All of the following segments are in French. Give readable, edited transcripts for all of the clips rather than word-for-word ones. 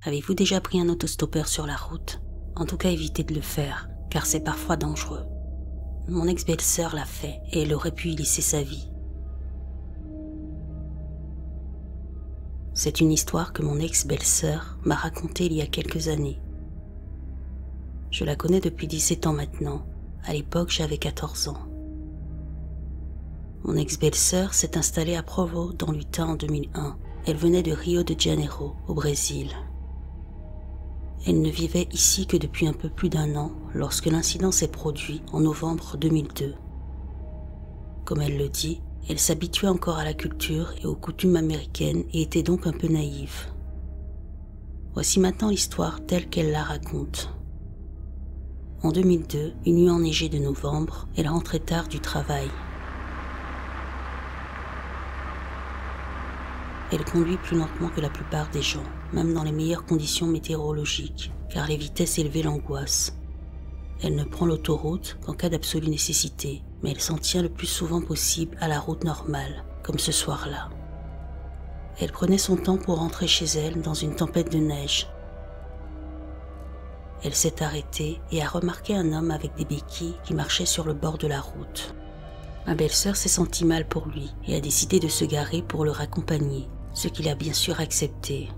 Avez-vous déjà pris un autostoppeur sur la route? En tout cas, évitez de le faire, car c'est parfois dangereux. Mon ex-belle-sœur l'a fait et elle aurait pu y laisser sa vie. C'est une histoire que mon ex-belle-sœur m'a racontée il y a quelques années. Je la connais depuis 17 ans maintenant. À l'époque, j'avais 14 ans. Mon ex-belle-sœur s'est installée à Provo, dans l'Utah en 2001. Elle venait de Rio de Janeiro, au Brésil. Elle ne vivait ici que depuis un peu plus d'un an, lorsque l'incident s'est produit en novembre 2002. Comme elle le dit, elle s'habituait encore à la culture et aux coutumes américaines et était donc un peu naïve. Voici maintenant l'histoire telle qu'elle la raconte. En 2002, une nuit enneigée de novembre, elle rentrait tard du travail. Elle conduit plus lentement que la plupart des gens, même dans les meilleures conditions météorologiques, car les vitesses élevaient l'angoisse. Elle ne prend l'autoroute qu'en cas d'absolue nécessité, mais elle s'en tient le plus souvent possible à la route normale, comme ce soir-là. Elle prenait son temps pour rentrer chez elle dans une tempête de neige. Elle s'est arrêtée et a remarqué un homme avec des béquilles qui marchait sur le bord de la route. Ma belle-sœur s'est sentie mal pour lui et a décidé de se garer pour le raccompagner, ce qu'il a bien sûr accepté.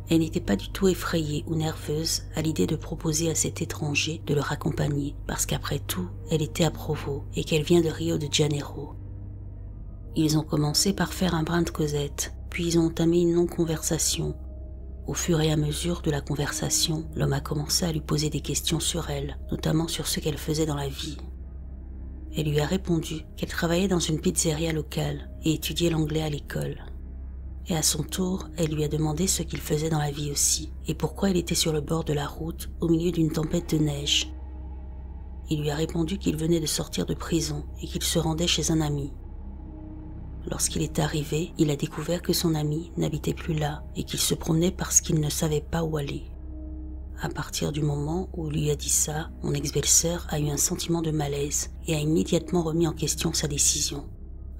Elle n'était pas du tout effrayée ou nerveuse à l'idée de proposer à cet étranger de le raccompagner, parce qu'après tout, elle était à Provo et qu'elle vient de Rio de Janeiro. Ils ont commencé par faire un brin de causette, puis ils ont entamé une longue conversation. Au fur et à mesure de la conversation, l'homme a commencé à lui poser des questions sur elle, notamment sur ce qu'elle faisait dans la vie. Elle lui a répondu qu'elle travaillait dans une pizzeria locale et étudiait l'anglais à l'école. Et à son tour, elle lui a demandé ce qu'il faisait dans la vie aussi, et pourquoi il était sur le bord de la route au milieu d'une tempête de neige. Il lui a répondu qu'il venait de sortir de prison et qu'il se rendait chez un ami. Lorsqu'il est arrivé, il a découvert que son ami n'habitait plus là et qu'il se promenait parce qu'il ne savait pas où aller. À partir du moment où il lui a dit ça, mon ex-belle-sœur a eu un sentiment de malaise et a immédiatement remis en question sa décision.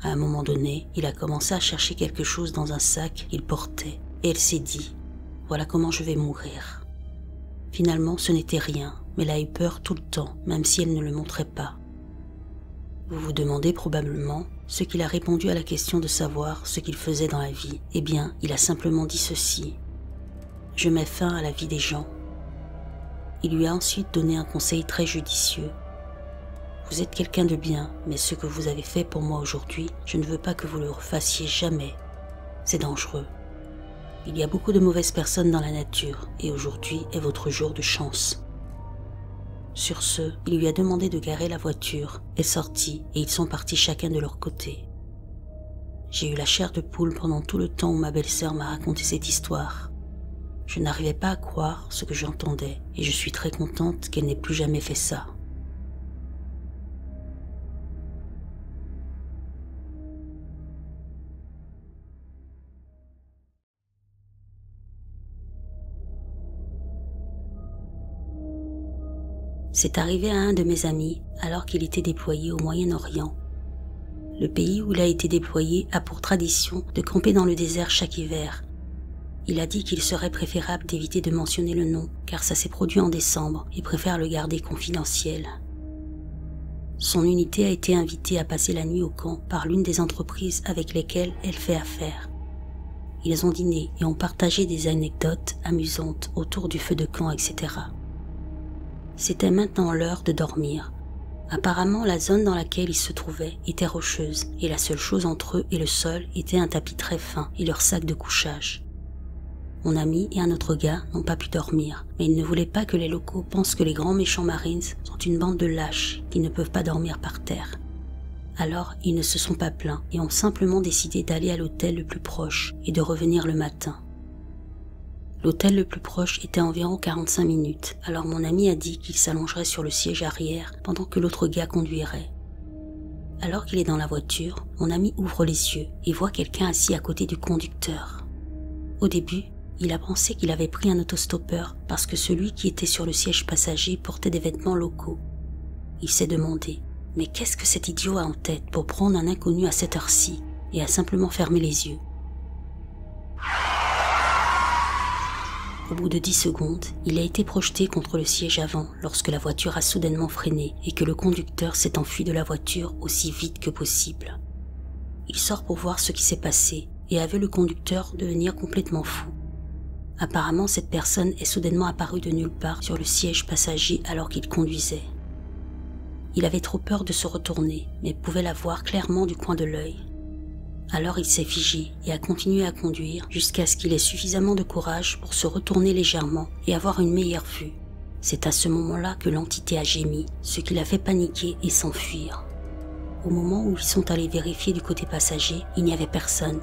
À un moment donné, il a commencé à chercher quelque chose dans un sac qu'il portait et elle s'est dit « Voilà comment je vais mourir ». Finalement, ce n'était rien, mais elle a eu peur tout le temps, même si elle ne le montrait pas. Vous vous demandez probablement ce qu'il a répondu à la question de savoir ce qu'il faisait dans la vie. Eh bien, il a simplement dit ceci « Je mets fin à la vie des gens ». Il lui a ensuite donné un conseil très judicieux. « Vous êtes quelqu'un de bien, mais ce que vous avez fait pour moi aujourd'hui, je ne veux pas que vous le refassiez jamais. C'est dangereux. Il y a beaucoup de mauvaises personnes dans la nature, et aujourd'hui est votre jour de chance. » Sur ce, il lui a demandé de garer la voiture, est sorti, et ils sont partis chacun de leur côté. J'ai eu la chair de poule pendant tout le temps où ma belle-sœur m'a raconté cette histoire. Je n'arrivais pas à croire ce que j'entendais et je suis très contente qu'elle n'ait plus jamais fait ça. C'est arrivé à un de mes amis alors qu'il était déployé au Moyen-Orient. Le pays où il a été déployé a pour tradition de camper dans le désert chaque hiver. Il a dit qu'il serait préférable d'éviter de mentionner le nom, car ça s'est produit en décembre et préfère le garder confidentiel. Son unité a été invitée à passer la nuit au camp par l'une des entreprises avec lesquelles elle fait affaire. Ils ont dîné et ont partagé des anecdotes amusantes autour du feu de camp, etc. C'était maintenant l'heure de dormir. Apparemment, la zone dans laquelle ils se trouvaient était rocheuse et la seule chose entre eux et le sol était un tapis très fin et leur sac de couchage. Mon ami et un autre gars n'ont pas pu dormir, mais ils ne voulaient pas que les locaux pensent que les grands méchants Marines sont une bande de lâches qui ne peuvent pas dormir par terre. Alors, ils ne se sont pas plaints et ont simplement décidé d'aller à l'hôtel le plus proche et de revenir le matin. L'hôtel le plus proche était à environ 45 minutes, alors mon ami a dit qu'il s'allongerait sur le siège arrière pendant que l'autre gars conduirait. Alors qu'il est dans la voiture, mon ami ouvre les yeux et voit quelqu'un assis à côté du conducteur. Au début, il a pensé qu'il avait pris un autostoppeur parce que celui qui était sur le siège passager portait des vêtements locaux. Il s'est demandé, mais qu'est-ce que cet idiot a en tête pour prendre un inconnu à cette heure-ci et a simplement fermé les yeux. Au bout de 10 secondes, il a été projeté contre le siège avant lorsque la voiture a soudainement freiné et que le conducteur s'est enfui de la voiture aussi vite que possible. Il sort pour voir ce qui s'est passé et a vu le conducteur devenir complètement fou. Apparemment, cette personne est soudainement apparue de nulle part sur le siège passager alors qu'il conduisait. Il avait trop peur de se retourner, mais pouvait la voir clairement du coin de l'œil. Alors il s'est figé et a continué à conduire jusqu'à ce qu'il ait suffisamment de courage pour se retourner légèrement et avoir une meilleure vue. C'est à ce moment-là que l'entité a gémi, ce qui l'a fait paniquer et s'enfuir. Au moment où ils sont allés vérifier du côté passager, il n'y avait personne.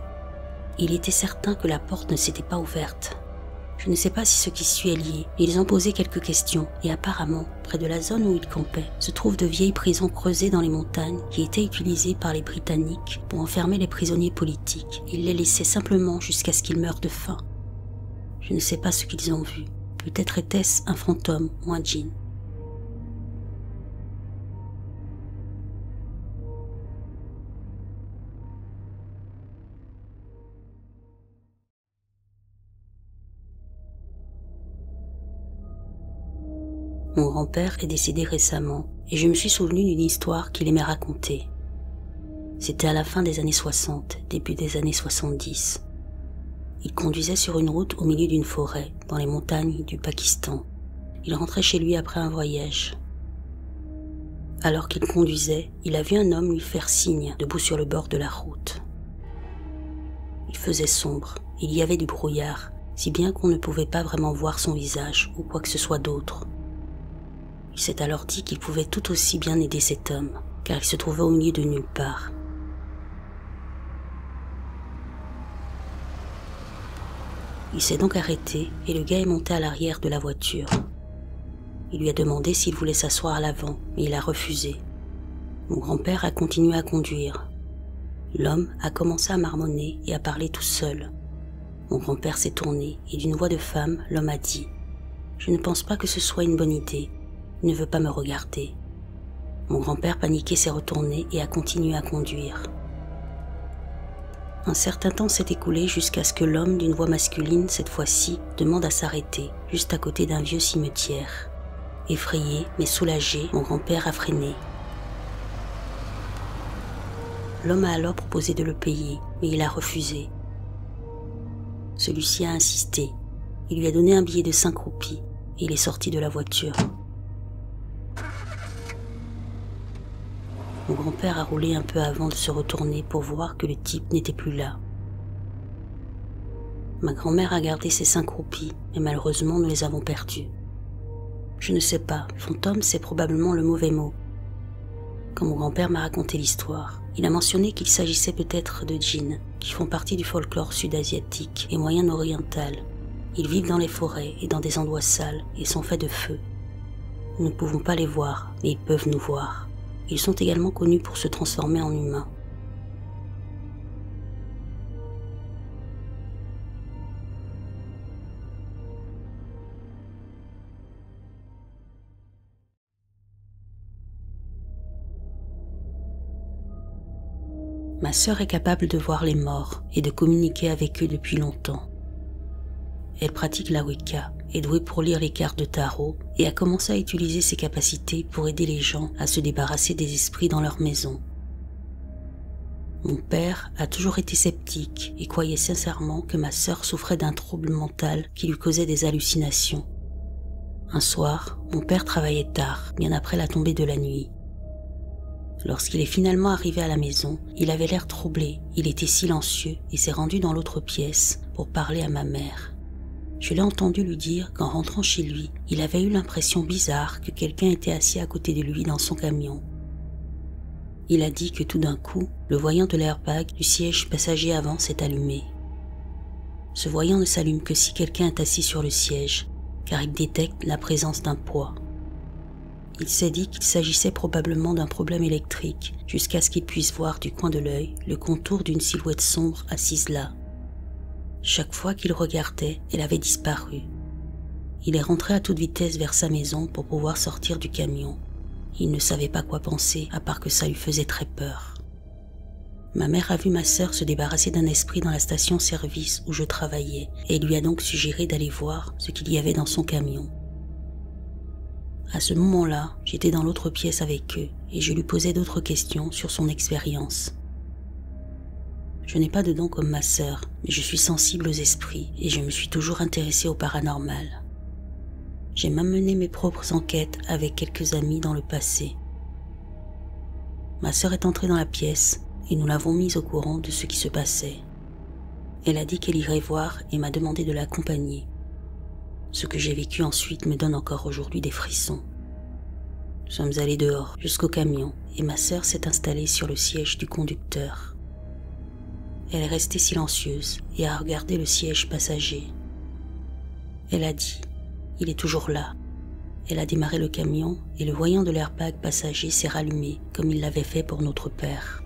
Il était certain que la porte ne s'était pas ouverte. Je ne sais pas si ce qui suit est lié, mais ils ont posé quelques questions et apparemment, près de la zone où ils campaient, se trouvent de vieilles prisons creusées dans les montagnes qui étaient utilisées par les Britanniques pour enfermer les prisonniers politiques. Ils les laissaient simplement jusqu'à ce qu'ils meurent de faim. Je ne sais pas ce qu'ils ont vu. Peut-être était-ce un fantôme ou un djinn. Mon grand-père est décédé récemment et je me suis souvenu d'une histoire qu'il aimait raconter. C'était à la fin des années 60, début des années 70. Il conduisait sur une route au milieu d'une forêt, dans les montagnes du Pakistan. Il rentrait chez lui après un voyage. Alors qu'il conduisait, il a vu un homme lui faire signe, debout sur le bord de la route. Il faisait sombre, il y avait du brouillard, si bien qu'on ne pouvait pas vraiment voir son visage ou quoi que ce soit d'autre. Il s'est alors dit qu'il pouvait tout aussi bien aider cet homme, car il se trouvait au milieu de nulle part. Il s'est donc arrêté et le gars est monté à l'arrière de la voiture. Il lui a demandé s'il voulait s'asseoir à l'avant, mais il a refusé. Mon grand-père a continué à conduire. L'homme a commencé à marmonner et à parler tout seul. Mon grand-père s'est tourné et d'une voix de femme, l'homme a dit « Je ne pense pas que ce soit une bonne idée. Il ne veut pas me regarder. » Mon grand-père paniqué s'est retourné et a continué à conduire. Un certain temps s'est écoulé jusqu'à ce que l'homme d'une voix masculine, cette fois-ci, demande à s'arrêter, juste à côté d'un vieux cimetière. Effrayé, mais soulagé, mon grand-père a freiné. L'homme a alors proposé de le payer, mais il a refusé. Celui-ci a insisté. Il lui a donné un billet de 5 roupies et il est sorti de la voiture. Mon grand-père a roulé un peu avant de se retourner pour voir que le type n'était plus là. Ma grand-mère a gardé ses 5 roupies, mais malheureusement nous les avons perdues. Je ne sais pas, fantôme c'est probablement le mauvais mot. Quand mon grand-père m'a raconté l'histoire, il a mentionné qu'il s'agissait peut-être de djinns, qui font partie du folklore sud-asiatique et moyen-oriental. Ils vivent dans les forêts et dans des endroits sales et sont faits de feu. Nous ne pouvons pas les voir, mais ils peuvent nous voir. Ils sont également connus pour se transformer en humains. Ma sœur est capable de voir les morts et de communiquer avec eux depuis longtemps. Elle pratique la Wicca, est douée pour lire les cartes de tarot et a commencé à utiliser ses capacités pour aider les gens à se débarrasser des esprits dans leur maison. Mon père a toujours été sceptique et croyait sincèrement que ma sœur souffrait d'un trouble mental qui lui causait des hallucinations. Un soir, mon père travaillait tard, bien après la tombée de la nuit. Lorsqu'il est finalement arrivé à la maison, il avait l'air troublé, il était silencieux et s'est rendu dans l'autre pièce pour parler à ma mère. Je l'ai entendu lui dire qu'en rentrant chez lui, il avait eu l'impression bizarre que quelqu'un était assis à côté de lui dans son camion. Il a dit que tout d'un coup, le voyant de l'airbag du siège passager avant s'est allumé. Ce voyant ne s'allume que si quelqu'un est assis sur le siège, car il détecte la présence d'un poids. Il s'est dit qu'il s'agissait probablement d'un problème électrique, jusqu'à ce qu'il puisse voir du coin de l'œil le contour d'une silhouette sombre assise là. Chaque fois qu'il regardait, elle avait disparu. Il est rentré à toute vitesse vers sa maison pour pouvoir sortir du camion. Il ne savait pas quoi penser, à part que ça lui faisait très peur. Ma mère a vu ma sœur se débarrasser d'un esprit dans la station-service où je travaillais et lui a donc suggéré d'aller voir ce qu'il y avait dans son camion. À ce moment-là, j'étais dans l'autre pièce avec eux et je lui posais d'autres questions sur son expérience. Je n'ai pas de don comme ma sœur, mais je suis sensible aux esprits et je me suis toujours intéressée au paranormal. J'ai même mené mes propres enquêtes avec quelques amis dans le passé. Ma sœur est entrée dans la pièce et nous l'avons mise au courant de ce qui se passait. Elle a dit qu'elle irait voir et m'a demandé de l'accompagner. Ce que j'ai vécu ensuite me donne encore aujourd'hui des frissons. Nous sommes allés dehors jusqu'au camion et ma sœur s'est installée sur le siège du conducteur. Elle est restée silencieuse et a regardé le siège passager. Elle a dit « Il est toujours là ». Elle a démarré le camion et le voyant de l'airbag passager s'est rallumé comme il l'avait fait pour notre père.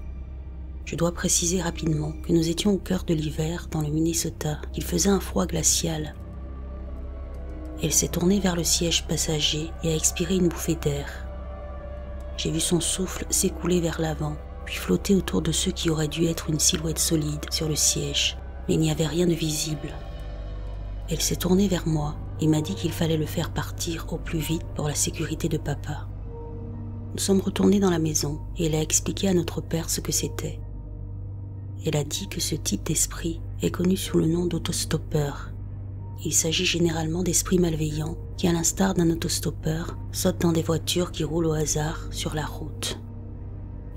Je dois préciser rapidement que nous étions au cœur de l'hiver dans le Minnesota, qu'il faisait un froid glacial. Elle s'est tournée vers le siège passager et a expiré une bouffée d'air. J'ai vu son souffle s'écouler vers l'avant, puis flotter autour de ce qui aurait dû être une silhouette solide sur le siège, mais il n'y avait rien de visible. Elle s'est tournée vers moi et m'a dit qu'il fallait le faire partir au plus vite pour la sécurité de papa. Nous sommes retournés dans la maison et elle a expliqué à notre père ce que c'était. Elle a dit que ce type d'esprit est connu sous le nom d'autostoppeur. Il s'agit généralement d'esprits malveillants qui, à l'instar d'un autostoppeur, sautent dans des voitures qui roulent au hasard sur la route.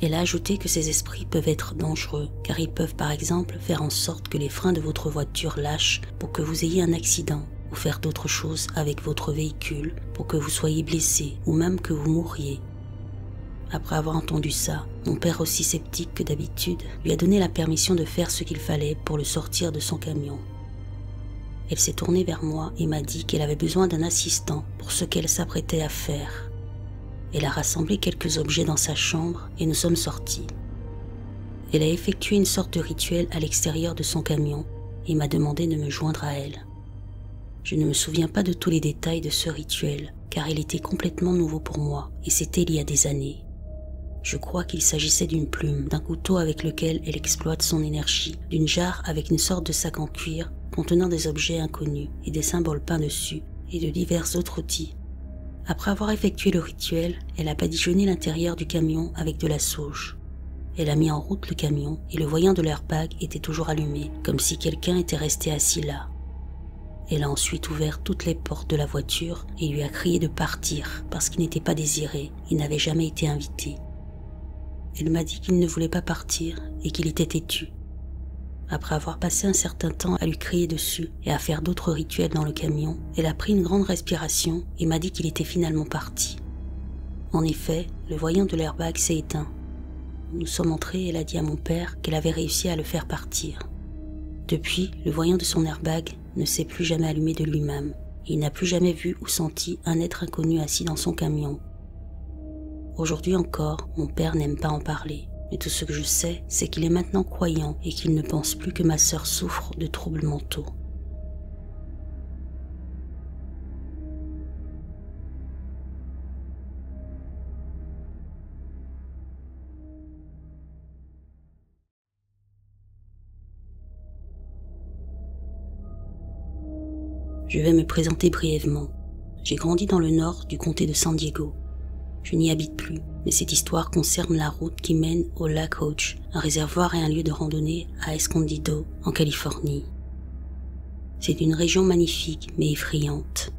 Elle a ajouté que ces esprits peuvent être dangereux car ils peuvent par exemple faire en sorte que les freins de votre voiture lâchent pour que vous ayez un accident ou faire d'autres choses avec votre véhicule pour que vous soyez blessé ou même que vous mouriez. Après avoir entendu ça, mon père, aussi sceptique que d'habitude, lui a donné la permission de faire ce qu'il fallait pour le sortir de son camion. Elle s'est tournée vers moi et m'a dit qu'elle avait besoin d'un assistant pour ce qu'elle s'apprêtait à faire. Elle a rassemblé quelques objets dans sa chambre et nous sommes sortis. Elle a effectué une sorte de rituel à l'extérieur de son camion et m'a demandé de me joindre à elle. Je ne me souviens pas de tous les détails de ce rituel car il était complètement nouveau pour moi et c'était il y a des années. Je crois qu'il s'agissait d'une plume, d'un couteau avec lequel elle exploite son énergie, d'une jarre avec une sorte de sac en cuir contenant des objets inconnus et des symboles peints dessus, et de divers autres outils. Après avoir effectué le rituel, elle a badigeonné l'intérieur du camion avec de la sauge. Elle a mis en route le camion et le voyant de l'airbag était toujours allumé, comme si quelqu'un était resté assis là. Elle a ensuite ouvert toutes les portes de la voiture et lui a crié de partir parce qu'il n'était pas désiré et n'avait jamais été invité. Elle m'a dit qu'il ne voulait pas partir et qu'il était têtu. Après avoir passé un certain temps à lui crier dessus et à faire d'autres rituels dans le camion, elle a pris une grande respiration et m'a dit qu'il était finalement parti. En effet, le voyant de l'airbag s'est éteint. Nous sommes entrés et elle a dit à mon père qu'elle avait réussi à le faire partir. Depuis, le voyant de son airbag ne s'est plus jamais allumé de lui-même et il n'a plus jamais vu ou senti un être inconnu assis dans son camion. Aujourd'hui encore, mon père n'aime pas en parler, mais tout ce que je sais, c'est qu'il est maintenant croyant et qu'il ne pense plus que ma sœur souffre de troubles mentaux. Je vais me présenter brièvement. J'ai grandi dans le nord du comté de San Diego. Je n'y habite plus, mais cette histoire concerne la route qui mène au lac Hoche, un réservoir et un lieu de randonnée à Escondido, en Californie. C'est une région magnifique mais effrayante.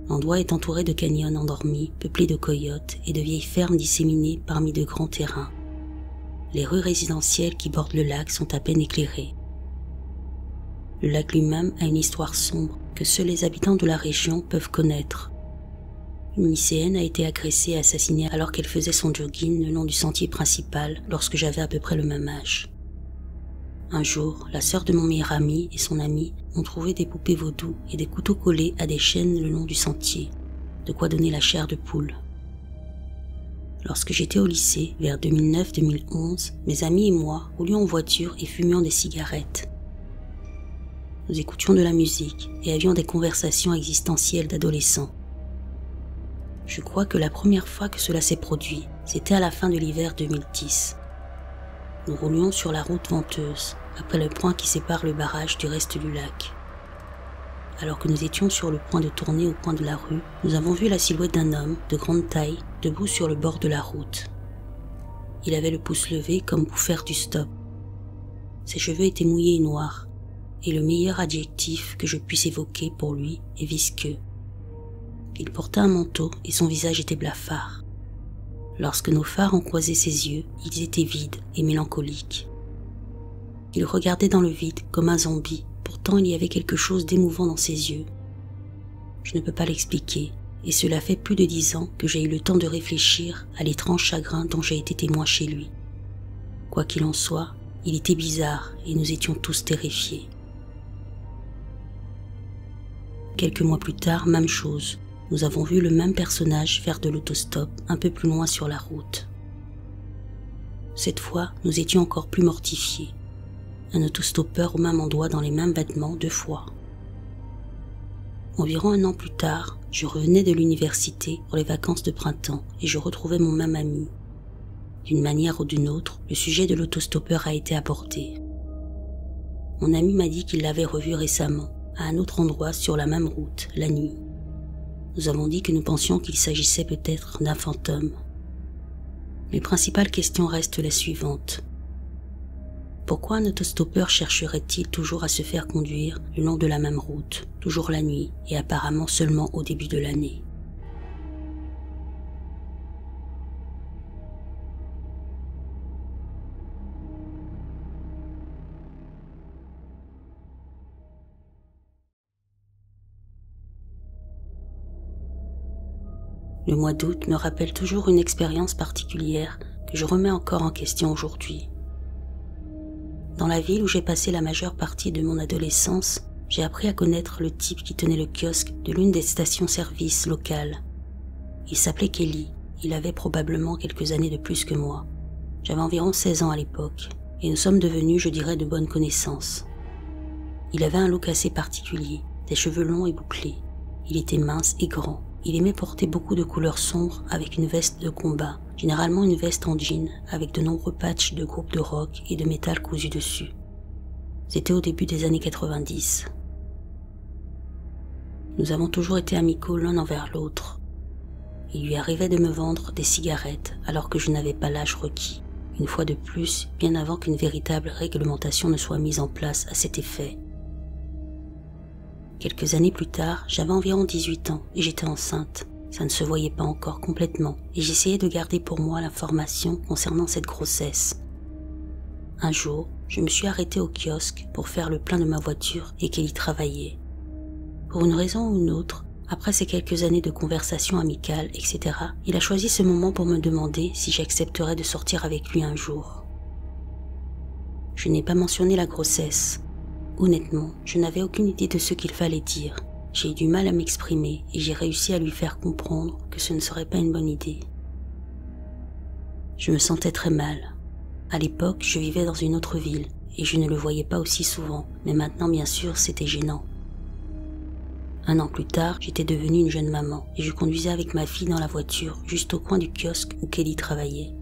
L'endroit est entouré de canyons endormis, peuplés de coyotes et de vieilles fermes disséminées parmi de grands terrains. Les rues résidentielles qui bordent le lac sont à peine éclairées. Le lac lui-même a une histoire sombre que seuls les habitants de la région peuvent connaître. Une lycéenne a été agressée et assassinée alors qu'elle faisait son jogging le long du sentier principal lorsque j'avais à peu près le même âge. Un jour, la sœur de mon meilleur ami et son ami ont trouvé des poupées vaudou et des couteaux collés à des chaînes le long du sentier, de quoi donner la chair de poule. Lorsque j'étais au lycée, vers 2009-2011, mes amis et moi roulions en voiture et fumions des cigarettes. Nous écoutions de la musique et avions des conversations existentielles d'adolescents. Je crois que la première fois que cela s'est produit, c'était à la fin de l'hiver 2010. Nous roulions sur la route venteuse, après le point qui sépare le barrage du reste du lac. Alors que nous étions sur le point de tourner au coin de la rue, nous avons vu la silhouette d'un homme de grande taille debout sur le bord de la route. Il avait le pouce levé comme pour faire du stop. Ses cheveux étaient mouillés et noirs, et le meilleur adjectif que je puisse évoquer pour lui est visqueux. Il portait un manteau et son visage était blafard. Lorsque nos phares ont croisé ses yeux, ils étaient vides et mélancoliques. Il regardait dans le vide comme un zombie, pourtant il y avait quelque chose d'émouvant dans ses yeux. Je ne peux pas l'expliquer, et cela fait plus de 10 ans que j'ai eu le temps de réfléchir à l'étrange chagrin dont j'ai été témoin chez lui. Quoi qu'il en soit, il était bizarre et nous étions tous terrifiés. Quelques mois plus tard, même chose. Nous avons vu le même personnage faire de l'autostop un peu plus loin sur la route. Cette fois, nous étions encore plus mortifiés. Un autostoppeur au même endroit dans les mêmes vêtements 2 fois. Environ 1 an plus tard, je revenais de l'université pour les vacances de printemps et je retrouvais mon même ami. D'une manière ou d'une autre, le sujet de l'autostoppeur a été abordé. Mon ami m'a dit qu'il l'avait revu récemment, à un autre endroit sur la même route, la nuit. Nous avons dit que nous pensions qu'il s'agissait peut-être d'un fantôme. Mes principales questions restent les suivantes. Pourquoi un autostoppeur chercherait-il toujours à se faire conduire le long de la même route, toujours la nuit et apparemment seulement au début de l'année? Le mois d'août me rappelle toujours une expérience particulière que je remets encore en question aujourd'hui. Dans la ville où j'ai passé la majeure partie de mon adolescence, j'ai appris à connaître le type qui tenait le kiosque de l'une des stations-service locales. Il s'appelait Kelly, il avait probablement quelques années de plus que moi. J'avais environ 16 ans à l'époque, et nous sommes devenus, je dirais, de bonnes connaissances. Il avait un look assez particulier, des cheveux longs et bouclés. Il était mince et grand. Il aimait porter beaucoup de couleurs sombres avec une veste de combat, généralement une veste en jean avec de nombreux patchs de groupes de rock et de métal cousus dessus. C'était au début des années 90. Nous avons toujours été amicaux l'un envers l'autre. Il lui arrivait de me vendre des cigarettes alors que je n'avais pas l'âge requis, une fois de plus, bien avant qu'une véritable réglementation ne soit mise en place à cet effet. Quelques années plus tard, j'avais environ 18 ans et j'étais enceinte. Ça ne se voyait pas encore complètement et j'essayais de garder pour moi l'information concernant cette grossesse. Un jour, je me suis arrêtée au kiosque pour faire le plein de ma voiture et qu'elle y travaillait. Pour une raison ou une autre, après ces quelques années de conversation amicale, etc., il a choisi ce moment pour me demander si j'accepterais de sortir avec lui un jour. Je n'ai pas mentionné la grossesse. Honnêtement, je n'avais aucune idée de ce qu'il fallait dire. J'ai eu du mal à m'exprimer et j'ai réussi à lui faire comprendre que ce ne serait pas une bonne idée. Je me sentais très mal. À l'époque, je vivais dans une autre ville et je ne le voyais pas aussi souvent, mais maintenant, bien sûr, c'était gênant. 1 an plus tard, j'étais devenue une jeune maman et je conduisais avec ma fille dans la voiture juste au coin du kiosque où Kelly travaillait.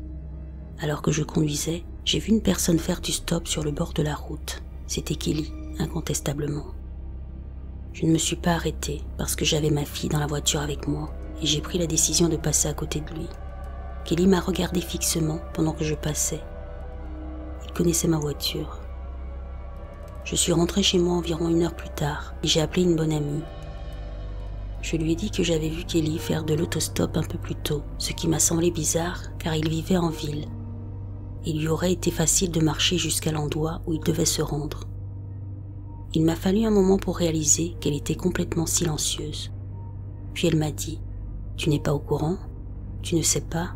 Alors que je conduisais, j'ai vu une personne faire du stop sur le bord de la route. C'était Kelly, incontestablement. Je ne me suis pas arrêtée parce que j'avais ma fille dans la voiture avec moi et j'ai pris la décision de passer à côté de lui. Kelly m'a regardé fixement pendant que je passais. Il connaissait ma voiture. Je suis rentrée chez moi environ 1 heure plus tard et j'ai appelé une bonne amie. Je lui ai dit que j'avais vu Kelly faire de l'autostop un peu plus tôt, ce qui m'a semblé bizarre car il vivait en ville. Il lui aurait été facile de marcher jusqu'à l'endroit où il devait se rendre. Il m'a fallu un moment pour réaliser qu'elle était complètement silencieuse. Puis elle m'a dit « Tu n'es pas au courant? Tu ne sais pas ?»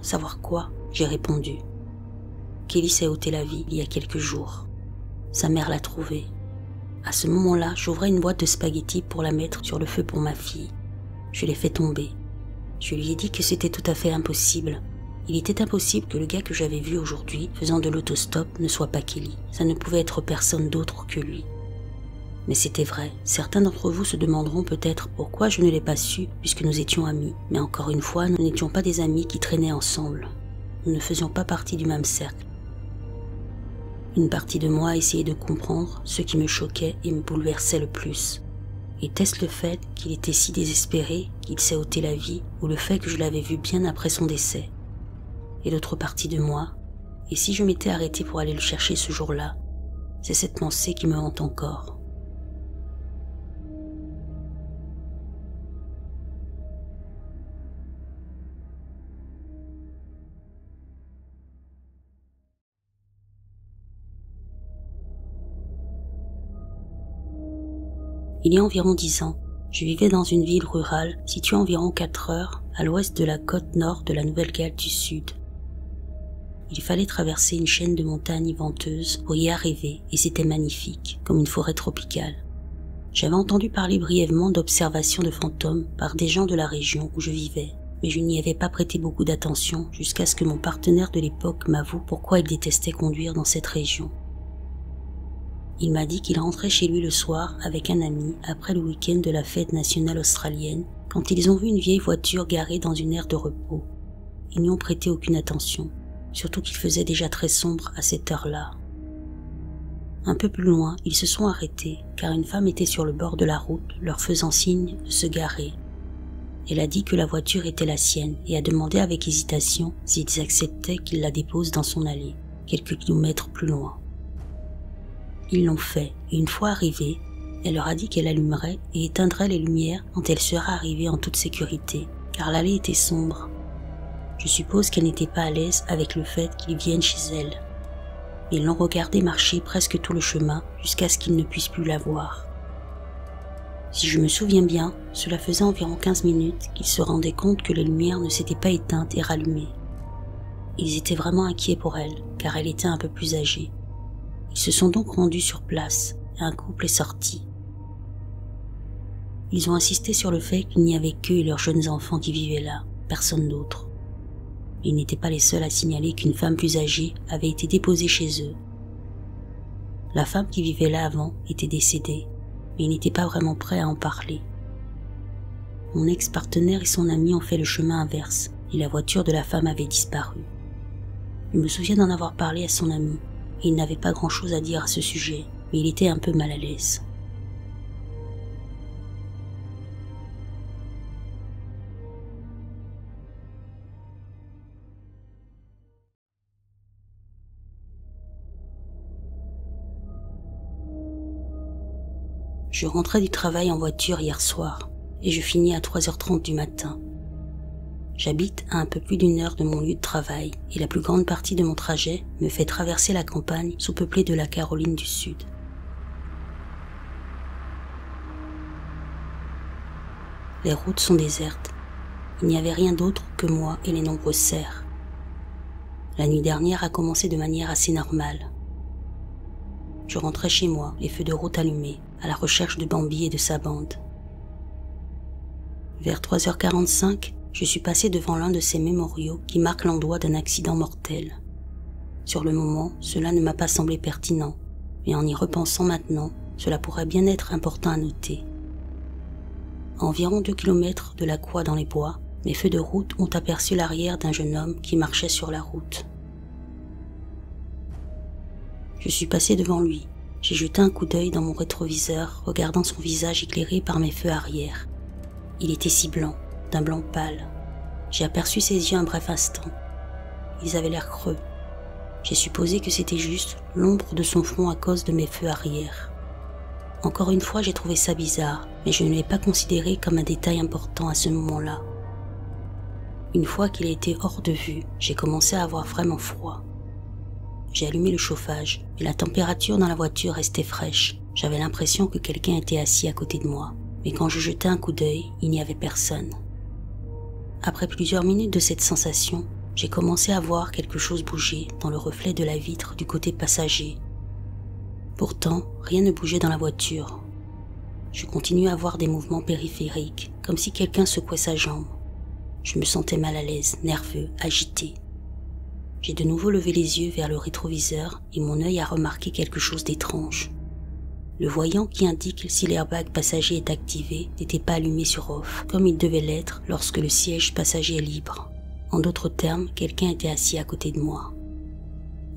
Savoir quoi? J'ai répondu. Kelly s'est ôté la vie il y a quelques jours. Sa mère l'a trouvée. À ce moment-là, j'ouvrais une boîte de spaghettis pour la mettre sur le feu pour ma fille. Je l'ai fait tomber. Je lui ai dit que c'était tout à fait impossible. Il était impossible que le gars que j'avais vu aujourd'hui faisant de l'autostop ne soit pas Kelly. Ça ne pouvait être personne d'autre que lui. Mais c'était vrai. Certains d'entre vous se demanderont peut-être pourquoi je ne l'ai pas su puisque nous étions amis. Mais encore une fois, nous n'étions pas des amis qui traînaient ensemble. Nous ne faisions pas partie du même cercle. Une partie de moi essayait de comprendre ce qui me choquait et me bouleversait le plus. Était-ce le fait qu'il était si désespéré qu'il s'est ôté la vie, ou le fait que je l'avais vu bien après son décès? Et l'autre partie de moi, et si je m'étais arrêté pour aller le chercher ce jour-là? C'est cette pensée qui me hante encore. Il y a environ 10 ans, je vivais dans une ville rurale située à environ 4 heures à l'ouest de la côte nord de la Nouvelle-Galles du Sud. Il fallait traverser une chaîne de montagnes venteuses pour y arriver et c'était magnifique, comme une forêt tropicale. J'avais entendu parler brièvement d'observations de fantômes par des gens de la région où je vivais, mais je n'y avais pas prêté beaucoup d'attention jusqu'à ce que mon partenaire de l'époque m'avoue pourquoi il détestait conduire dans cette région. Il m'a dit qu'il rentrait chez lui le soir avec un ami après le week-end de la fête nationale australienne quand ils ont vu une vieille voiture garée dans une aire de repos. Ils n'y ont prêté aucune attention, surtout qu'il faisait déjà très sombre à cette heure-là. Un peu plus loin, ils se sont arrêtés car une femme était sur le bord de la route leur faisant signe de se garer. Elle a dit que la voiture était la sienne et a demandé avec hésitation s'ils acceptaient qu'il la dépose dans son allée, quelques kilomètres plus loin. Ils l'ont fait, et une fois arrivée, elle leur a dit qu'elle allumerait et éteindrait les lumières quand elle sera arrivée en toute sécurité, car l'allée était sombre. Je suppose qu'elle n'était pas à l'aise avec le fait qu'ils viennent chez elle. Ils l'ont regardée marcher presque tout le chemin jusqu'à ce qu'ils ne puissent plus la voir. Si je me souviens bien, cela faisait environ 15 minutes qu'ils se rendaient compte que les lumières ne s'étaient pas éteintes et rallumées. Ils étaient vraiment inquiets pour elle, car elle était un peu plus âgée. Ils se sont donc rendus sur place et un couple est sorti. Ils ont insisté sur le fait qu'il n'y avait qu'eux et leurs jeunes enfants qui vivaient là, personne d'autre. Ils n'étaient pas les seuls à signaler qu'une femme plus âgée avait été déposée chez eux. La femme qui vivait là avant était décédée, mais ils n'étaient pas vraiment prêts à en parler. Mon ex-partenaire et son ami ont fait le chemin inverse et la voiture de la femme avait disparu. Je me souviens d'en avoir parlé à son ami. Il n'avait pas grand-chose à dire à ce sujet, mais il était un peu mal à l'aise. Je rentrais du travail en voiture hier soir, et je finis à 3h30 du matin. J'habite à un peu plus d'1 heure de mon lieu de travail et la plus grande partie de mon trajet me fait traverser la campagne sous-peuplée de la Caroline du Sud. Les routes sont désertes. Il n'y avait rien d'autre que moi et les nombreuses cerfs. La nuit dernière a commencé de manière assez normale. Je rentrais chez moi, les feux de route allumés, à la recherche de Bambi et de sa bande. Vers 3h45, je suis passé devant l'un de ces mémoriaux qui marquent l'endroit d'un accident mortel. Sur le moment, cela ne m'a pas semblé pertinent, mais en y repensant maintenant, cela pourrait bien être important à noter. À environ 2 km de la Croix dans les bois, mes feux de route ont aperçu l'arrière d'un jeune homme qui marchait sur la route. Je suis passé devant lui. J'ai jeté un coup d'œil dans mon rétroviseur, regardant son visage éclairé par mes feux arrière. Il était si blanc, d'un blanc pâle. J'ai aperçu ses yeux un bref instant. Ils avaient l'air creux. J'ai supposé que c'était juste l'ombre de son front à cause de mes feux arrière. Encore une fois, j'ai trouvé ça bizarre, mais je ne l'ai pas considéré comme un détail important à ce moment-là. Une fois qu'il a été hors de vue, j'ai commencé à avoir vraiment froid. J'ai allumé le chauffage, et la température dans la voiture restait fraîche. J'avais l'impression que quelqu'un était assis à côté de moi, mais quand je jetai un coup d'œil, il n'y avait personne. Après plusieurs minutes de cette sensation, j'ai commencé à voir quelque chose bouger dans le reflet de la vitre du côté passager. Pourtant, rien ne bougeait dans la voiture. Je continuais à voir des mouvements périphériques, comme si quelqu'un secouait sa jambe. Je me sentais mal à l'aise, nerveux, agité. J'ai de nouveau levé les yeux vers le rétroviseur et mon œil a remarqué quelque chose d'étrange. Le voyant qui indique si l'airbag passager est activé n'était pas allumé sur off, comme il devait l'être lorsque le siège passager est libre. En d'autres termes, quelqu'un était assis à côté de moi.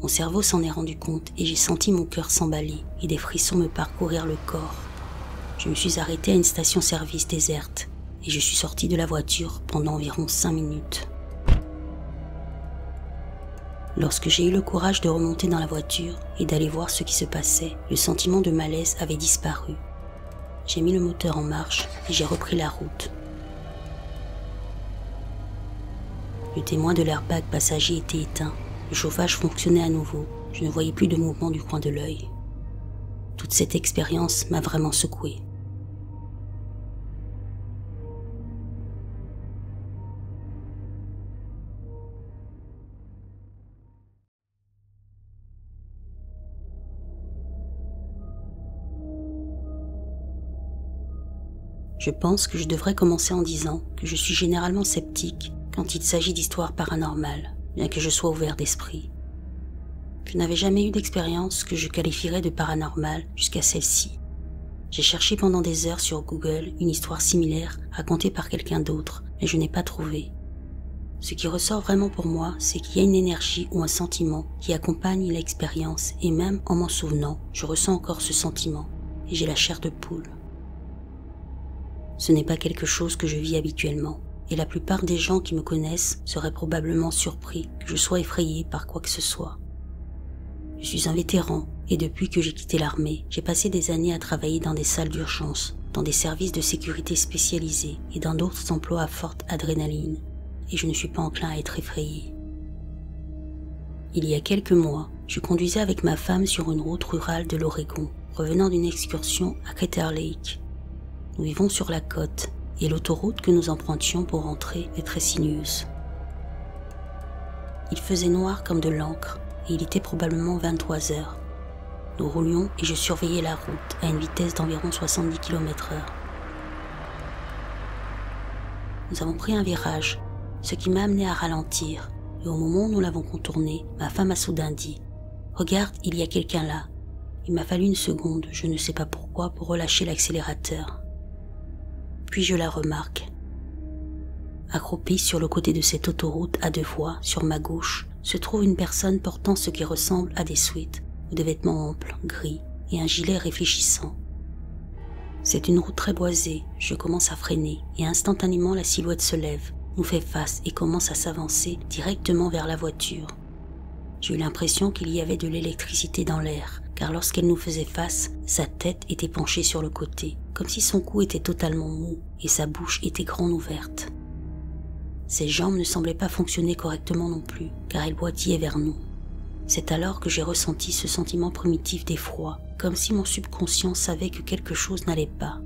Mon cerveau s'en est rendu compte et j'ai senti mon cœur s'emballer et des frissons me parcourir le corps. Je me suis arrêtée à une station-service déserte et je suis sortie de la voiture pendant environ 5 minutes. Lorsque j'ai eu le courage de remonter dans la voiture et d'aller voir ce qui se passait, le sentiment de malaise avait disparu. J'ai mis le moteur en marche et j'ai repris la route. Le témoin de l'airbag passager était éteint. Le chauffage fonctionnait à nouveau. Je ne voyais plus de mouvement du coin de l'œil. Toute cette expérience m'a vraiment secoué. Je pense que je devrais commencer en disant que je suis généralement sceptique quand il s'agit d'histoires paranormales, bien que je sois ouvert d'esprit. Je n'avais jamais eu d'expérience que je qualifierais de paranormale jusqu'à celle-ci. J'ai cherché pendant des heures sur Google une histoire similaire racontée par quelqu'un d'autre, mais je n'ai pas trouvé. Ce qui ressort vraiment pour moi, c'est qu'il y a une énergie ou un sentiment qui accompagne l'expérience et même en m'en souvenant, je ressens encore ce sentiment et j'ai la chair de poule. Ce n'est pas quelque chose que je vis habituellement et la plupart des gens qui me connaissent seraient probablement surpris que je sois effrayé par quoi que ce soit. Je suis un vétéran et depuis que j'ai quitté l'armée, j'ai passé des années à travailler dans des salles d'urgence, dans des services de sécurité spécialisés et dans d'autres emplois à forte adrénaline et je ne suis pas enclin à être effrayé. Il y a quelques mois, je conduisais avec ma femme sur une route rurale de l'Oregon, revenant d'une excursion à Crater Lake. Nous vivons sur la côte et l'autoroute que nous empruntions pour rentrer est très sinueuse. Il faisait noir comme de l'encre et il était probablement 23 heures. Nous roulions et je surveillais la route à une vitesse d'environ 70 km/h. Nous avons pris un virage, ce qui m'a amené à ralentir et au moment où nous l'avons contourné, ma femme a soudain dit « Regarde, il y a quelqu'un là ». Il m'a fallu une seconde, je ne sais pas pourquoi, pour relâcher l'accélérateur. Puis je la remarque. Accroupie sur le côté de cette autoroute à 2 voies, sur ma gauche, se trouve une personne portant ce qui ressemble à des sweats ou des vêtements amples, gris et un gilet réfléchissant. C'est une route très boisée, je commence à freiner et instantanément la silhouette se lève, nous fait face et commence à s'avancer directement vers la voiture. J'ai eu l'impression qu'il y avait de l'électricité dans l'air, car lorsqu'elle nous faisait face, sa tête était penchée sur le côté, comme si son cou était totalement mou et sa bouche était grande ouverte. Ses jambes ne semblaient pas fonctionner correctement non plus, car elle boitillait vers nous. C'est alors que j'ai ressenti ce sentiment primitif d'effroi, comme si mon subconscient savait que quelque chose n'allait pas.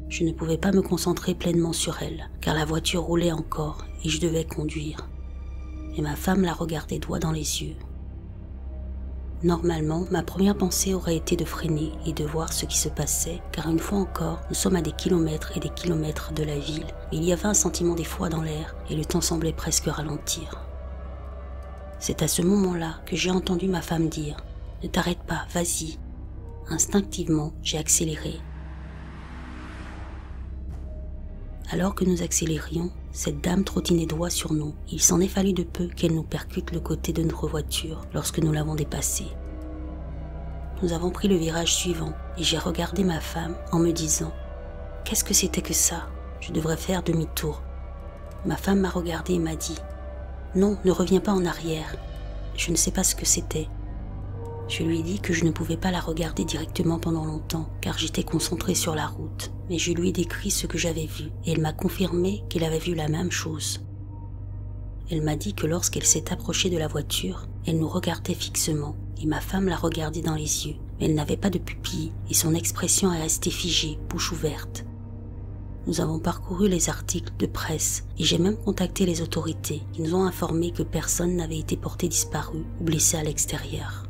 Je ne pouvais pas me concentrer pleinement sur elle, car la voiture roulait encore et je devais conduire. Et ma femme la regardait droit dans les yeux. Normalement, ma première pensée aurait été de freiner et de voir ce qui se passait, car une fois encore, nous sommes à des kilomètres et des kilomètres de la ville, et il y avait un sentiment d'effroi dans l'air, et le temps semblait presque ralentir. C'est à ce moment-là que j'ai entendu ma femme dire « Ne t'arrête pas, vas-y ». Instinctivement, j'ai accéléré. Alors que nous accélérions, cette dame trottinait droit sur nous. Il s'en est fallu de peu qu'elle nous percute le côté de notre voiture lorsque nous l'avons dépassée. Nous avons pris le virage suivant et j'ai regardé ma femme en me disant « Qu'est-ce que c'était que ça? Je devrais faire demi-tour. » Ma femme m'a regardé et m'a dit « Non, ne reviens pas en arrière. Je ne sais pas ce que c'était. » Je lui ai dit que je ne pouvais pas la regarder directement pendant longtemps car j'étais concentré sur la route, mais je lui ai décrit ce que j'avais vu et elle m'a confirmé qu'elle avait vu la même chose. Elle m'a dit que lorsqu'elle s'est approchée de la voiture, elle nous regardait fixement et ma femme la regardait dans les yeux, mais elle n'avait pas de pupille et son expression est restée figée, bouche ouverte. Nous avons parcouru les articles de presse et j'ai même contacté les autorités qui nous ont informé que personne n'avait été porté disparu ou blessé à l'extérieur.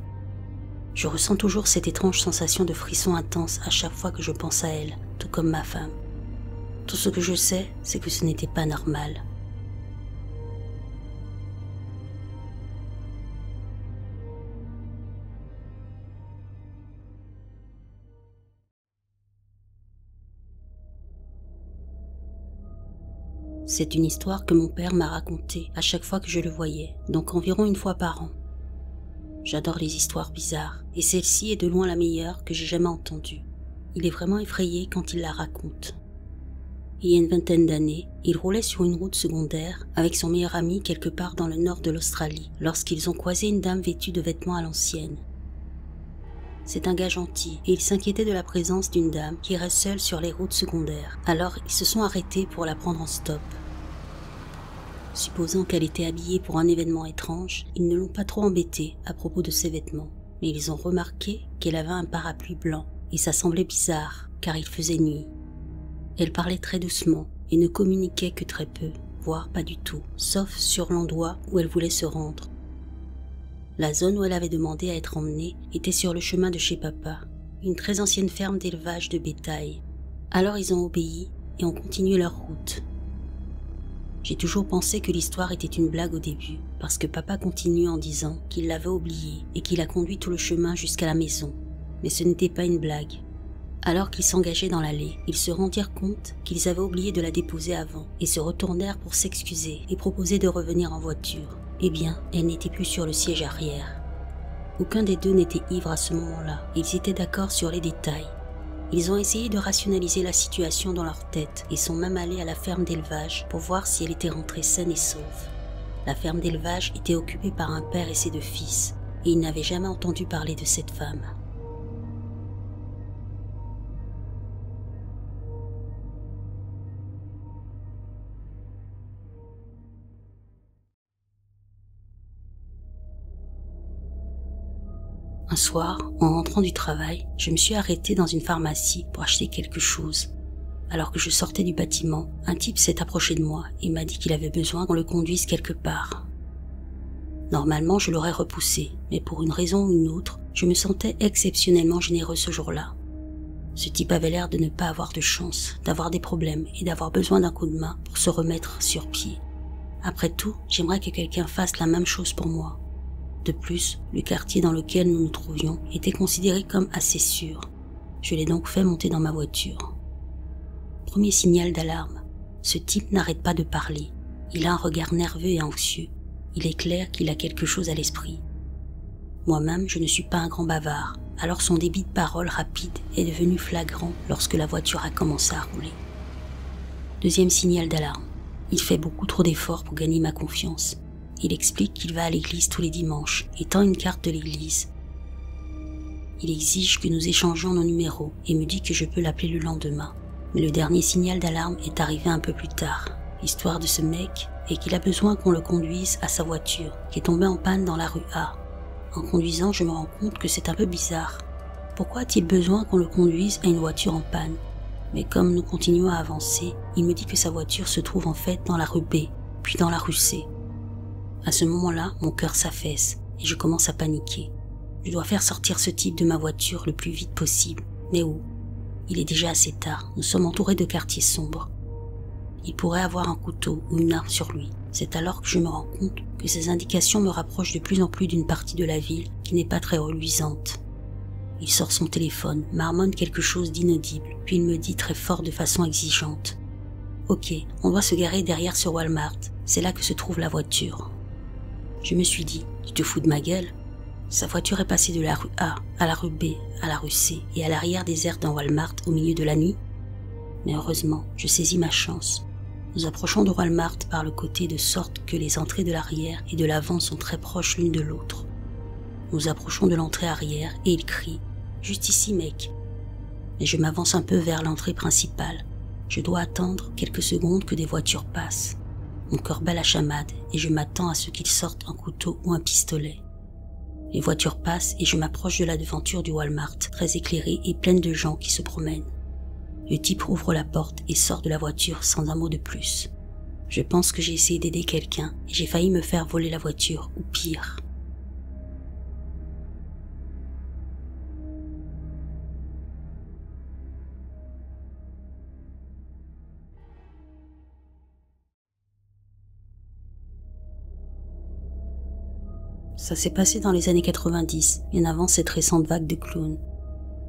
Je ressens toujours cette étrange sensation de frisson intense à chaque fois que je pense à elle, tout comme ma femme. Tout ce que je sais, c'est que ce n'était pas normal. C'est une histoire que mon père m'a racontée à chaque fois que je le voyais, donc environ une fois par an. J'adore les histoires bizarres, et celle-ci est de loin la meilleure que j'ai jamais entendue. Il est vraiment effrayé quand il la raconte. Il y a une vingtaine d'années, il roulait sur une route secondaire avec son meilleur ami quelque part dans le nord de l'Australie lorsqu'ils ont croisé une dame vêtue de vêtements à l'ancienne. C'est un gars gentil et il s'inquiétait de la présence d'une dame qui reste seule sur les routes secondaires. Alors ils se sont arrêtés pour la prendre en stop. Supposant qu'elle était habillée pour un événement étrange, ils ne l'ont pas trop embêtée à propos de ses vêtements. Mais ils ont remarqué qu'elle avait un parapluie blanc et ça semblait bizarre car il faisait nuit. Elle parlait très doucement et ne communiquait que très peu, voire pas du tout, sauf sur l'endroit où elle voulait se rendre. La zone où elle avait demandé à être emmenée était sur le chemin de chez papa, une très ancienne ferme d'élevage de bétail. Alors ils ont obéi et ont continué leur route. J'ai toujours pensé que l'histoire était une blague au début, parce que papa continue en disant qu'il l'avait oubliée et qu'il a conduit tout le chemin jusqu'à la maison. Mais ce n'était pas une blague. Alors qu'ils s'engageaient dans l'allée, ils se rendirent compte qu'ils avaient oublié de la déposer avant et se retournèrent pour s'excuser et proposer de revenir en voiture. Eh bien, elle n'était plus sur le siège arrière. Aucun des deux n'était ivre à ce moment-là, ils étaient d'accord sur les détails. Ils ont essayé de rationaliser la situation dans leur tête et sont même allés à la ferme d'élevage pour voir si elle était rentrée saine et sauve. La ferme d'élevage était occupée par un père et ses deux fils, et ils n'avaient jamais entendu parler de cette femme. Un soir, en rentrant du travail, je me suis arrêtée dans une pharmacie pour acheter quelque chose. Alors que je sortais du bâtiment, un type s'est approché de moi et m'a dit qu'il avait besoin qu'on le conduise quelque part. Normalement, je l'aurais repoussé, mais pour une raison ou une autre, je me sentais exceptionnellement généreux ce jour-là. Ce type avait l'air de ne pas avoir de chance, d'avoir des problèmes et d'avoir besoin d'un coup de main pour se remettre sur pied. Après tout, j'aimerais que quelqu'un fasse la même chose pour moi. De plus, le quartier dans lequel nous nous trouvions était considéré comme assez sûr. Je l'ai donc fait monter dans ma voiture. Premier signal d'alarme. Ce type n'arrête pas de parler. Il a un regard nerveux et anxieux. Il est clair qu'il a quelque chose à l'esprit. Moi-même, je ne suis pas un grand bavard, alors son débit de parole rapide est devenu flagrant lorsque la voiture a commencé à rouler. Deuxième signal d'alarme. Il fait beaucoup trop d'efforts pour gagner ma confiance. Il explique qu'il va à l'église tous les dimanches et tend une carte de l'église. Il exige que nous échangions nos numéros et me dit que je peux l'appeler le lendemain. Mais le dernier signal d'alarme est arrivé un peu plus tard. L'histoire de ce mec est qu'il a besoin qu'on le conduise à sa voiture qui est tombée en panne dans la rue A. En conduisant, je me rends compte que c'est un peu bizarre. Pourquoi a-t-il besoin qu'on le conduise à une voiture en panne? Mais comme nous continuons à avancer, il me dit que sa voiture se trouve en fait dans la rue B, puis dans la rue C. À ce moment-là, mon cœur s'affaisse et je commence à paniquer. Je dois faire sortir ce type de ma voiture le plus vite possible. Mais où? Il est déjà assez tard, nous sommes entourés de quartiers sombres. Il pourrait avoir un couteau ou une arme sur lui. C'est alors que je me rends compte que ces indications me rapprochent de plus en plus d'une partie de la ville qui n'est pas très reluisante. Il sort son téléphone, marmonne quelque chose d'inaudible, puis il me dit très fort de façon exigeante. « Ok, on doit se garer derrière ce Walmart, c'est là que se trouve la voiture. » Je me suis dit, tu te fous de ma gueule? Sa voiture est passée de la rue A à la rue B, à la rue C et à l'arrière déserte d'un Walmart au milieu de la nuit. Mais heureusement, je saisis ma chance. Nous approchons de Walmart par le côté de sorte que les entrées de l'arrière et de l'avant sont très proches l'une de l'autre. Nous approchons de l'entrée arrière et il crie « Juste ici, mec !» Mais je m'avance un peu vers l'entrée principale. Je dois attendre quelques secondes que des voitures passent. Mon cœur bat la chamade et je m'attends à ce qu'ils sortent un couteau ou un pistolet. Les voitures passent et je m'approche de la devanture du Walmart, très éclairée et pleine de gens qui se promènent. Le type ouvre la porte et sort de la voiture sans un mot de plus. Je pense que j'ai essayé d'aider quelqu'un et j'ai failli me faire voler la voiture, ou pire. Ça s'est passé dans les années 90, bien avant cette récente vague de clowns.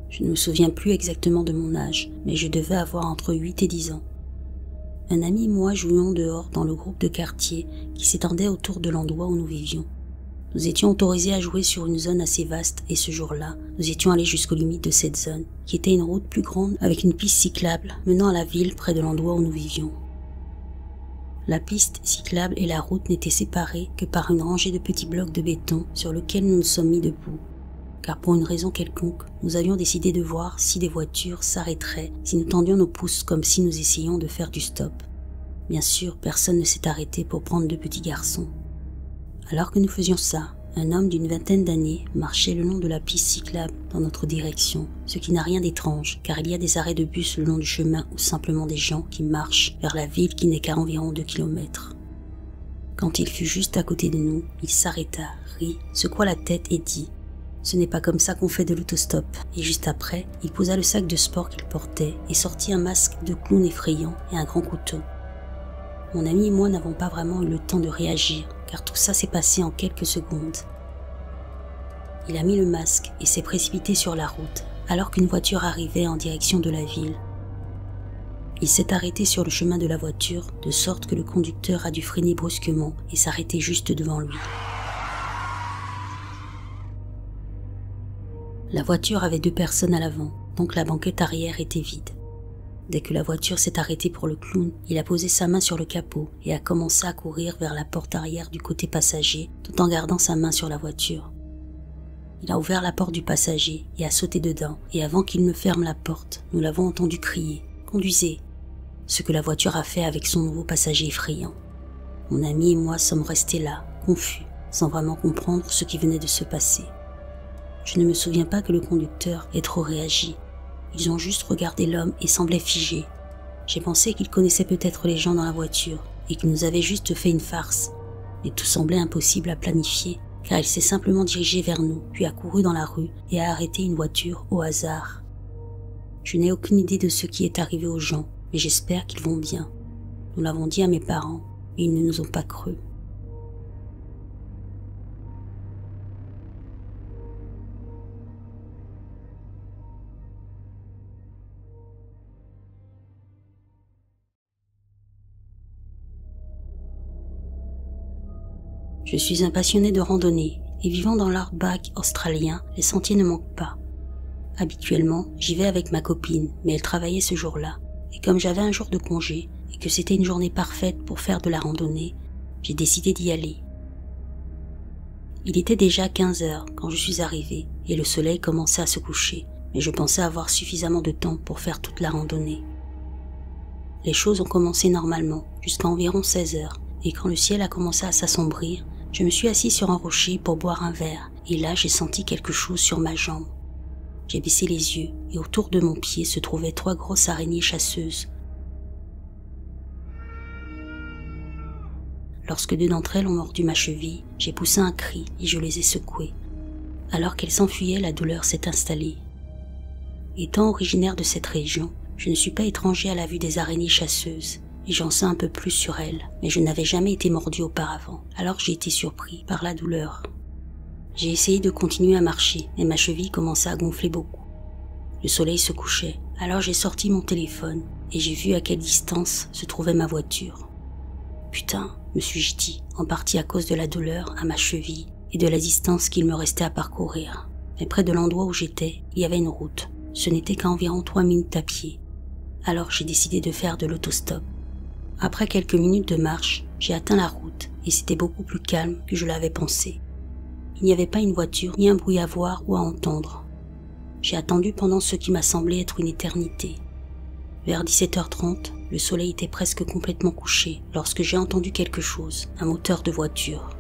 Je ne me souviens plus exactement de mon âge, mais je devais avoir entre 8 et 10 ans. Un ami et moi jouions dehors dans le groupe de quartier qui s'étendait autour de l'endroit où nous vivions. Nous étions autorisés à jouer sur une zone assez vaste et ce jour-là, nous étions allés jusqu'aux limites de cette zone, qui était une route plus grande avec une piste cyclable menant à la ville près de l'endroit où nous vivions. La piste cyclable et la route n'étaient séparées que par une rangée de petits blocs de béton sur lesquels nous nous sommes mis debout. Car pour une raison quelconque, nous avions décidé de voir si des voitures s'arrêteraient si nous tendions nos pouces comme si nous essayions de faire du stop. Bien sûr, personne ne s'est arrêté pour prendre 2 petits garçons. Alors que nous faisions ça, un homme d'une vingtaine d'années marchait le long de la piste cyclable dans notre direction, ce qui n'a rien d'étrange car il y a des arrêts de bus le long du chemin ou simplement des gens qui marchent vers la ville qui n'est qu'à environ 2 km. Quand il fut juste à côté de nous, il s'arrêta, rit, secoua la tête et dit « Ce n'est pas comme ça qu'on fait de l'autostop » et juste après, il posa le sac de sport qu'il portait et sortit un masque de clown effrayant et un grand couteau. Mon ami et moi n'avons pas vraiment eu le temps de réagir, car tout ça s'est passé en quelques secondes. Il a mis le masque et s'est précipité sur la route, alors qu'une voiture arrivait en direction de la ville. Il s'est arrêté sur le chemin de la voiture, de sorte que le conducteur a dû freiner brusquement et s'arrêter juste devant lui. La voiture avait 2 personnes à l'avant, donc la banquette arrière était vide. Dès que la voiture s'est arrêtée pour le clown, il a posé sa main sur le capot et a commencé à courir vers la porte arrière du côté passager tout en gardant sa main sur la voiture. Il a ouvert la porte du passager et a sauté dedans et avant qu'il ne ferme la porte, nous l'avons entendu crier « Conduisez !» ce que la voiture a fait avec son nouveau passager effrayant. Mon ami et moi sommes restés là, confus, sans vraiment comprendre ce qui venait de se passer. Je ne me souviens pas que le conducteur ait trop réagi. Ils ont juste regardé l'homme et semblaient figés. J'ai pensé qu'ils connaissaient peut-être les gens dans la voiture et qu'ils nous avaient juste fait une farce. Mais tout semblait impossible à planifier car il s'est simplement dirigé vers nous puis a couru dans la rue et a arrêté une voiture au hasard. Je n'ai aucune idée de ce qui est arrivé aux gens, mais j'espère qu'ils vont bien. Nous l'avons dit à mes parents, mais ils ne nous ont pas cru. Je suis un passionné de randonnée et vivant dans l'outback australien, les sentiers ne manquent pas. Habituellement, j'y vais avec ma copine, mais elle travaillait ce jour-là. Et comme j'avais un jour de congé et que c'était une journée parfaite pour faire de la randonnée, j'ai décidé d'y aller. Il était déjà 15 heures quand je suis arrivé et le soleil commençait à se coucher, mais je pensais avoir suffisamment de temps pour faire toute la randonnée. Les choses ont commencé normalement, jusqu'à environ 16 heures, et quand le ciel a commencé à s'assombrir, je me suis assis sur un rocher pour boire un verre, et là j'ai senti quelque chose sur ma jambe. J'ai baissé les yeux, et autour de mon pied se trouvaient 3 grosses araignées chasseuses. Lorsque 2 d'entre elles ont mordu ma cheville, j'ai poussé un cri et je les ai secouées. Alors qu'elles s'enfuyaient, la douleur s'est installée. Étant originaire de cette région, je ne suis pas étranger à la vue des araignées chasseuses, et j'en sais un peu plus sur elles, mais je n'avais jamais été mordu auparavant, alors j'ai été surpris par la douleur. J'ai essayé de continuer à marcher, mais ma cheville commençait à gonfler beaucoup. Le soleil se couchait, alors j'ai sorti mon téléphone, et j'ai vu à quelle distance se trouvait ma voiture. Putain, me suis-je dit, en partie à cause de la douleur à ma cheville et de la distance qu'il me restait à parcourir. Mais près de l'endroit où j'étais, il y avait une route. Ce n'était qu'à environ 3 minutes à pied. Alors j'ai décidé de faire de l'autostop. Après quelques minutes de marche, j'ai atteint la route et c'était beaucoup plus calme que je l'avais pensé. Il n'y avait pas une voiture ni un bruit à voir ou à entendre. J'ai attendu pendant ce qui m'a semblé être une éternité. Vers 17h30, le soleil était presque complètement couché lorsque j'ai entendu quelque chose, un moteur de voiture.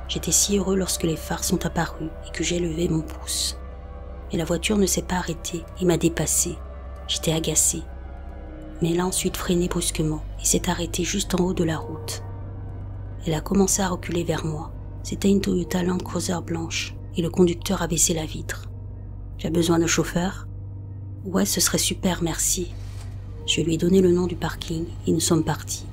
J'étais si heureux lorsque les phares sont apparus et que j'ai levé mon pouce. Mais la voiture ne s'est pas arrêtée et m'a dépassé. J'étais agacé. Mais elle a ensuite freiné brusquement et s'est arrêtée juste en haut de la route. Elle a commencé à reculer vers moi. C'était une Toyota Land Cruiser blanche et le conducteur a baissé la vitre. « J'ai besoin de chauffeur ?»« Ouais, ce serait super, merci. » Je lui ai donné le nom du parking et nous sommes partis.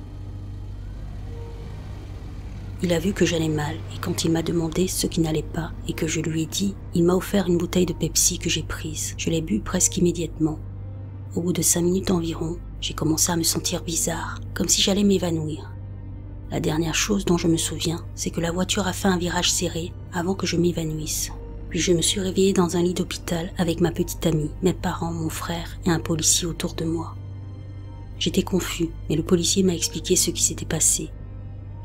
Il a vu que j'allais mal et quand il m'a demandé ce qui n'allait pas et que je lui ai dit, il m'a offert une bouteille de Pepsi que j'ai prise. Je l'ai bu presque immédiatement. Au bout de 5 minutes environ, j'ai commencé à me sentir bizarre, comme si j'allais m'évanouir. La dernière chose dont je me souviens, c'est que la voiture a fait un virage serré avant que je m'évanouisse. Puis je me suis réveillée dans un lit d'hôpital avec ma petite amie, mes parents, mon frère et un policier autour de moi. J'étais confus, mais le policier m'a expliqué ce qui s'était passé.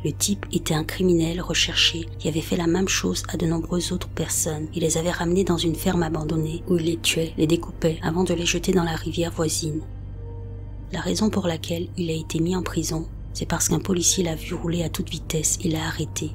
Le type était un criminel recherché qui avait fait la même chose à de nombreuses autres personnes. Il les avait ramenés dans une ferme abandonnée où il les tuait, les découpait avant de les jeter dans la rivière voisine. La raison pour laquelle il a été mis en prison, c'est parce qu'un policier l'a vu rouler à toute vitesse et l'a arrêté.